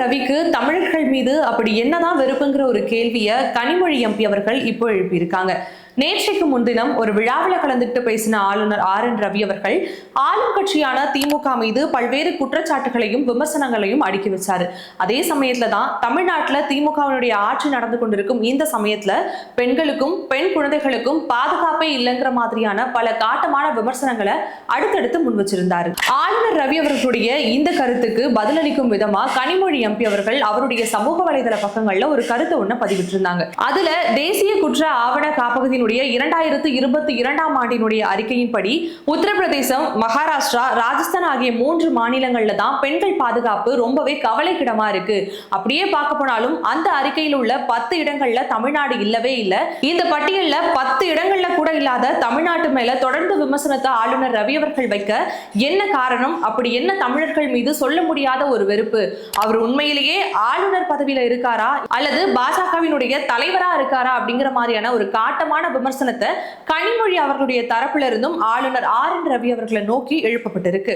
ரவிக்கு தமிழர்கள் மீது அப்படி என்னதான் வெறுப்புங்கிற ஒரு கேள்வியை கனிமொழி எம்பி அவர்கள் இப்போ எழுப்பியிருக்காங்க. நேற்றைக்கு முன்தினம் ஒரு விழாவில் கலந்துட்டு பேசின ஆளுநர் RN ரவி அவர்கள் ஆளும் கட்சியான திமுக மீது பல்வேறு குற்றச்சாட்டுகளையும் விமர்சனங்களையும் அடுக்கி வச்சாரு. அதே சமயத்துல தான் தமிழ்நாட்டுல திமுகவினுடைய ஆட்சி நடந்து கொண்டிருக்கும் இந்த சமயத்துல பெண்களுக்கும் பெண் குழந்தைகளுக்கும் பாதுகாப்பே இல்லைங்கிற மாதிரியான பல காட்டமான விமர்சனங்களை அடுத்தடுத்து முன் வச்சிருந்தாரு. ஆளுநர் ரவி அவர்களுடைய இந்த கருத்துக்கு பதிலளிக்கும் விதமா கனிமொழி எம்பி அவர்கள் அவருடைய சமூக வலைதள பக்கங்கள்ல ஒரு கருத்தை ஒண்ணு பதிவிட்டிருந்தாங்க. அதுல தேசிய குற்ற ஆவண காப்பகத்தின் 2022ஆம் ஆண்டினுடைய அறிக்கையின்படி உத்தரப்பிரதேசம், மகாராஷ்டிரா, ராஜஸ்தான் ஆகிய 3 மாநிலங்கள்ல தான் பெண்கள் பாதுகாப்பு ரொம்பவே கவலைக்கிடமா இருக்கு. அப்படியே பார்க்க போனாலும் அந்த அறிக்கையில் உள்ள 10 இடங்கள்ல தமிழ்நாடு இல்லவே இல்லை. இந்த பட்டியல்ல 10 இடங்கள்ல கூட இல்லாத தமிழ்நாட்டு மேல தொடர்ந்து விமர்சனத்தை ஆளுநர் ரவி அவர்கள் வைக்க என்ன காரணம்? அப்படி என்ன தமிழர்கள் மீது சொல்ல முடியாத ஒரு வெறுப்பு? அவர் உண்மையிலேயே ஆளுநர் பதவியில இருக்காரா அல்லது பாஜகவினுடைய தலைவரா இருக்காரா அப்படிங்கிற மாதிரியான ஒரு காட்டமான விமர்சனத்தை கனிமொழி அவர்களுடைய தரப்பிலிருந்தும் ஆளுநர் RN ரவி அவர்களை நோக்கி எழுப்பப்பட்டிருக்கு.